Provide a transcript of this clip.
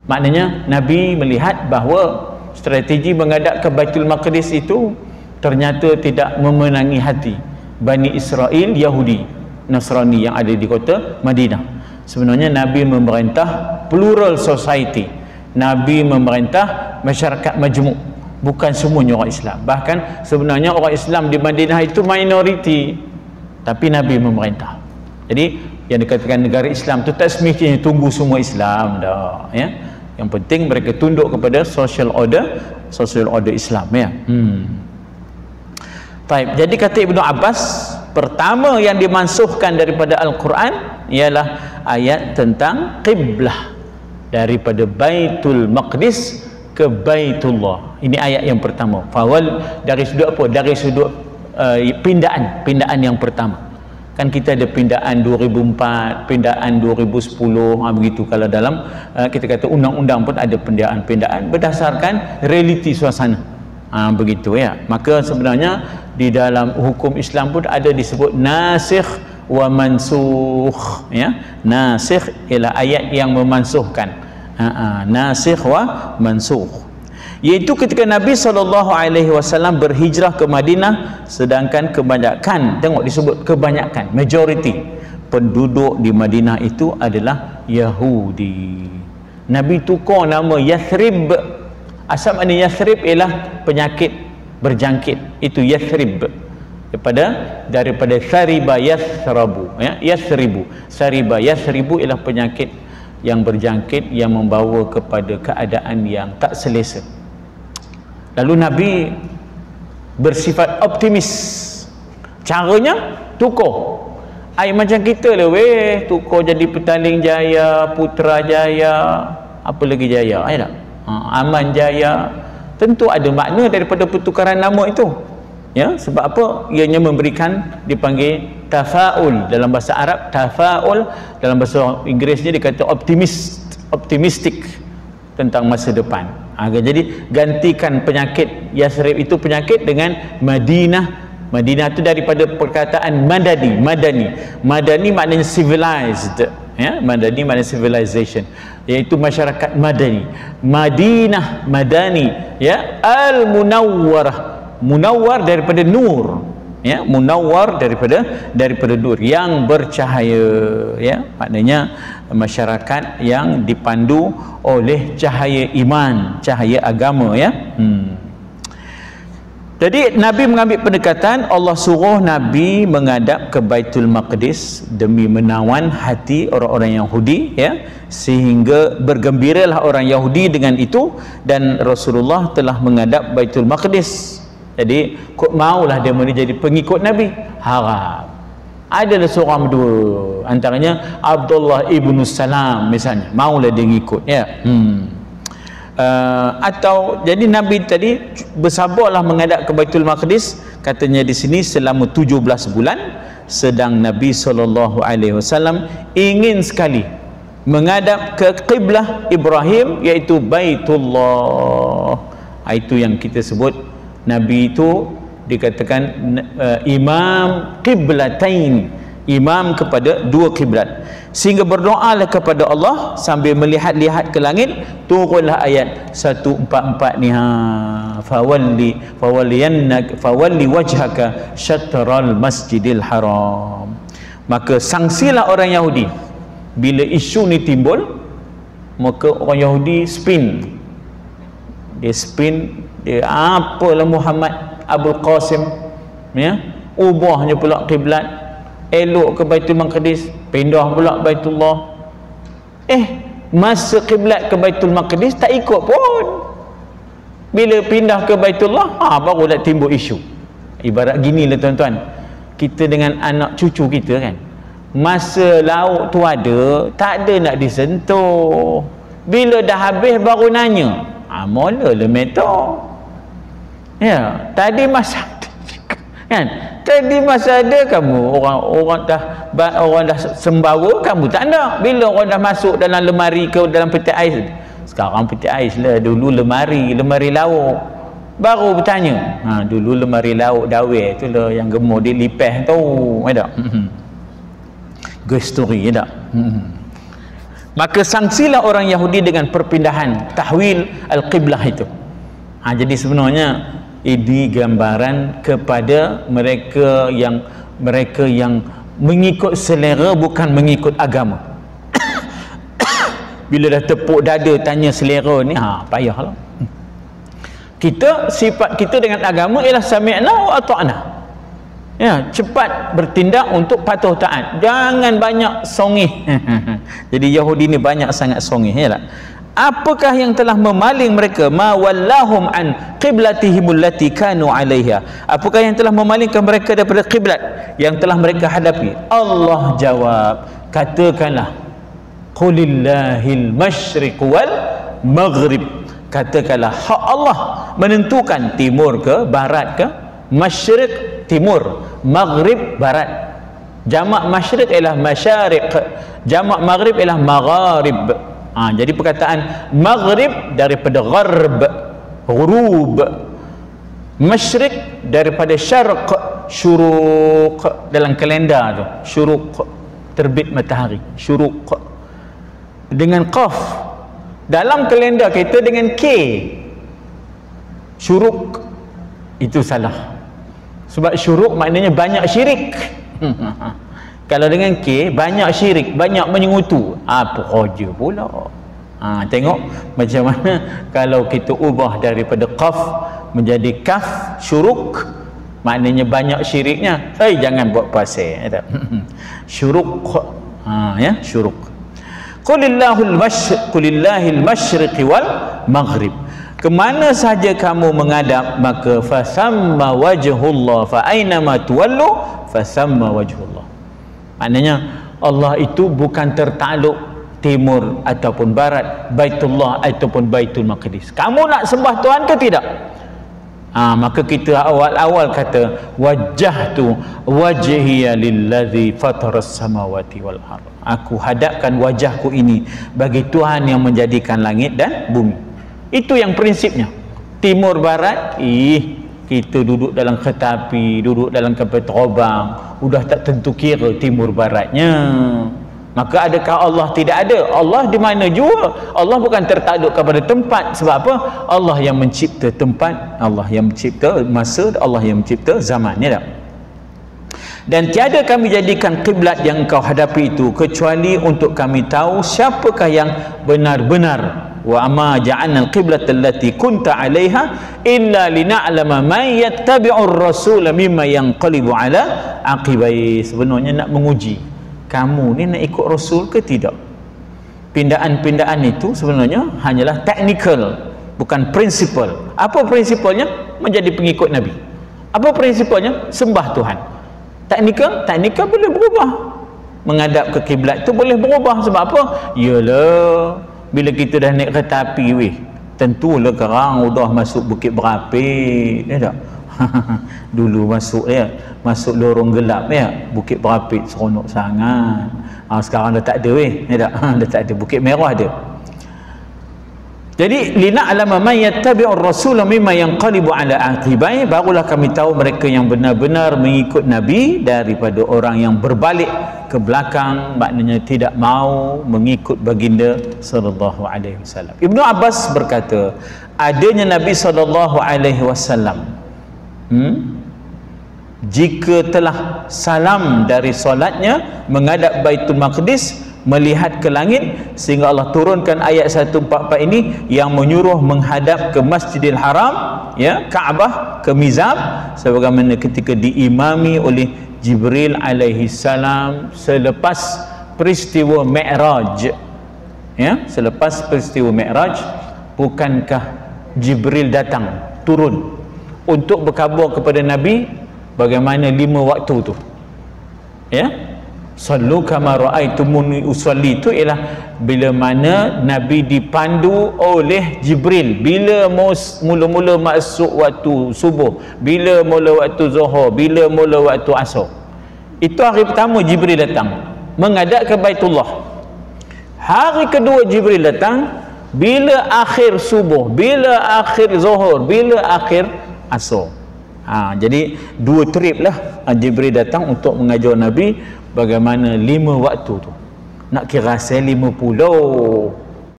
Maknanya Nabi melihat bahawa strategi menghadap ke Baitul Maqdis itu ternyata tidak memenangi hati Bani Israel, Yahudi, Nasrani yang ada di kota Madinah. Sebenarnya Nabi memerintah plural society. Nabi memerintah masyarakat majmuk, bukan semuanya orang Islam. Bahkan sebenarnya orang Islam di Madinah itu minoriti, tapi Nabi memerintah. Jadi yang dikatakan negara Islam itu tak semestinya tunggu semua Islam dah, ya. Yang penting mereka tunduk kepada social order Islam, ya. Baik, jadi kata Ibnu Abbas, pertama yang dimansuhkan daripada Al-Quran ialah ayat tentang qiblah daripada Baitul Maqdis ke Baitullah. Ini ayat yang pertama. Fawal dari sudut apa? Dari sudut pindaan yang pertama. Kan kita ada pindaan 2004, pindaan 2010, begitu. Kalau dalam kita kata undang-undang pun ada pindaan berdasarkan realiti suasana, begitu, ya. Maka sebenarnya di dalam hukum Islam pun ada disebut nasikh wa mansukh, ya. Nasikh ialah ayat yang memansuhkan, nasikh wa mansukh, iaitu ketika Nabi SAW berhijrah ke Madinah, sedangkan kebanyakan, tengok disebut kebanyakan, majority penduduk di Madinah itu adalah Yahudi. Nabi tukar nama Yathrib. Asal makna Yathrib ialah penyakit berjangkit, itu Yathrib, daripada Thariba Yathrabu, ya, Yathribu, Thariba Yathribu ialah penyakit yang berjangkit yang membawa kepada keadaan yang tak selesa. Lalu Nabi bersifat optimis. Caranya tukar. Macam kita lah weh, tukar jadi Petaling Jaya, Putrajaya, apa lagi Jaya, tak? Aman Jaya. Tentu ada makna daripada pertukaran nama itu, ya. Sebab apa? Ianya memberikan, dipanggil tafaul dalam bahasa Arab, tafaul dalam bahasa Inggerisnya dikata optimistic tentang masa depan. Jadi gantikan penyakit Yathrib itu penyakit dengan Madinah. Madinah itu daripada perkataan madani. Madani maknanya civilized, ya. Madani maknanya civilization, iaitu masyarakat madani. Madinah, madani, ya. Al-munawwarah, munawwar daripada nur, ya. Munawwar daripada nur, yang bercahaya, ya. Maknanya masyarakat yang dipandu oleh cahaya iman, cahaya agama, ya. Jadi Nabi mengambil pendekatan, Allah suruh Nabi menghadap ke Baitul Maqdis demi menawan hati orang-orang Yahudi, ya, sehingga bergembiralah orang Yahudi dengan itu, dan Rasulullah telah menghadap Baitul Maqdis. Jadi kok maulah dia menjadi pengikut Nabi, harap adalah seorang dua, antaranya Abdullah ibnu Salam misalnya, maulah dia ngikut, ya. Atau jadi Nabi tadi bersabarlah menghadap ke Baitul Maqdis, katanya di sini selama 17 bulan, sedang Nabi SAW ingin sekali menghadap ke kiblah Ibrahim, iaitu Baitullah. Itu yang kita sebut Nabi itu dikatakan imam qiblatain, imam kepada dua kiblat, sehingga berdoalah kepada Allah sambil melihat-lihat ke langit, turunlah ayat 144 ni, fawalli wajhaka syatral masjidil haram. Maka sangsilah orang Yahudi bila isu ni timbul. Maka orang Yahudi dia apalah Muhammad Abul Qasim, ya, ubahnya pula kiblat, elok ke Baitul Maqdis, pindah pula Baitullah. Masa kiblat ke Baitul Maqdis tak ikut pun, bila pindah ke Baitullah, baru dah timbul isu. Ibarat gini lah tuan-tuan, kita dengan anak cucu kita kan, masa lauk tu ada, tak ada nak disentuh, bila dah habis baru nanya, mulalah meto, ya, tadi masa kan, tadi masa ada kamu orang dah sembawa, kamu tak ada. Bila orang dah masuk dalam lemari ke dalam peti ais, sekarang peti ais lah, dulu lemari lauk, baru bertanya. Dulu lemari lauk dawai tu lah yang gemuk dia lipeh tu, ada good story, ada. Maka sanksilah orang Yahudi dengan perpindahan tahwil al-qiblah itu. Jadi sebenarnya ini gambaran kepada mereka yang mengikut selera bukan mengikut agama. Bila dah tepuk dada tanya selera ni, payahlah. Sifat kita dengan agama ialah sami'na wa ata'na. Ya, cepat bertindak untuk patuh taat. Jangan banyak songih. Jadi Yahudi ni banyak sangat songih, ya tak? Apakah yang telah memaling mereka? Ma wallahum an qiblatihim allati kanu 'alaiha. Apakah yang telah memalingkan mereka daripada kiblat yang telah mereka hadapi? Allah jawab, katakanlah, qulillahil masyriq wal maghrib. Katakanlah, hak Allah menentukan timur ke barat ke, masyriq timur, maghrib barat. Jamak masyriq ialah masyariq, jamak maghrib ialah magharib. Jadi perkataan maghrib daripada gharb, ghurub, masyriq daripada syarq, syuruq dalam kalender tu, syuruq terbit matahari, syuruq dengan qaf. Dalam kalender kita dengan K, syuruq itu salah. Sebab syuruk maknanya banyak syirik. Kalau dengan K, banyak syirik, banyak menyengutu. Apa kerja pula? Tengok macam mana kalau kita ubah daripada qaf menjadi kaf, syuruk, maknanya banyak syiriknya. Jangan buat pasal. Syuruk. Ya, syuruk. Qulillahil masyriq wal maghrib. Kemana sahaja kamu menghadap, maka fasamma wajhullah, fa aynama tuwallu fasamma wajhullah. Maknanya Allah itu bukan tertakluk timur ataupun barat, Baitullah ataupun Baitul Maqdis. Kamu nak sembah Tuhan ke tidak? Maka kita awal-awal kata wajjahtu wajhiya lillazi fataras samawati wal ardh. Aku hadapkan wajahku ini bagi Tuhan yang menjadikan langit dan bumi. Itu yang prinsipnya. Timur barat, kita duduk dalam kereta api, duduk dalam kapal terbang, sudah tak tentu kira timur baratnya. Maka adakah Allah? Tidak ada. Allah di mana jua? Allah bukan tertakluk kepada tempat. Sebab apa? Allah yang mencipta tempat, Allah yang mencipta masa, Allah yang mencipta zaman, ya tak? Dan tiada kami jadikan kiblat yang kau hadapi itu kecuali untuk kami tahu siapakah yang benar-benar. Wa amma ja'alna al-qiblata allati kunta 'alaiha illa lina'lama man yattabi'ur rasula mimma yanqalibu 'ala aqibai. Sebenarnya nak menguji kamu ni nak ikut rasul ke tidak. Pindaan-pindaan itu sebenarnya hanyalah technical, bukan prinsipal. Apa prinsipalnya? Menjadi pengikut Nabi. Apa prinsipalnya? Sembah Tuhan. Teknikal boleh berubah. Menghadap ke kiblat tu boleh berubah. Sebab apa? Yalah, bila kita dah naik kereta api, tentulah kerang udah masuk Bukit Berapit, ya tak? Dulu masuk lorong gelap, ya, Bukit Berapit seronok sangat. Sekarang dah tak ada, ya tak? Dah tak ada. Bukit Merah ada. Jadi lina'lama man yattabi'ur rasula mimma yanqalibu 'ala aqibai, barulah kami tahu mereka yang benar-benar mengikut Nabi daripada orang yang berbalik ke belakang, maknanya tidak mau mengikut baginda sallallahu alaihi wasallam. Ibnu Abbas berkata, adanya Nabi sallallahu alaihi wasallam jika telah salam dari solatnya menghadap Baitul Maqdis, melihat ke langit, sehingga Allah turunkan ayat 144 ini yang menyuruh menghadap ke Masjidil Haram, ya, Kaabah, ke Mizab, sebagaimana ketika diimami oleh Jibril alaihi salam selepas peristiwa Mi'raj. Ya, selepas peristiwa Mi'raj, bukankah Jibril datang turun untuk berkhabar kepada Nabi bagaimana 5 waktu tu, ya, sallu kama ra'aitumuni usalli, itu ialah bila mana Nabi dipandu oleh Jibril bila mula-mula masuk waktu subuh, bila mula waktu zuhur, bila mula waktu asar. Itu hari pertama Jibril datang menghadap ke Baitullah. Hari kedua Jibril datang bila akhir subuh, bila akhir zuhur, bila akhir asar. Jadi 2 trip lah Jibril datang untuk mengajar Nabi bagaimana 5 waktu tu. nak kira 50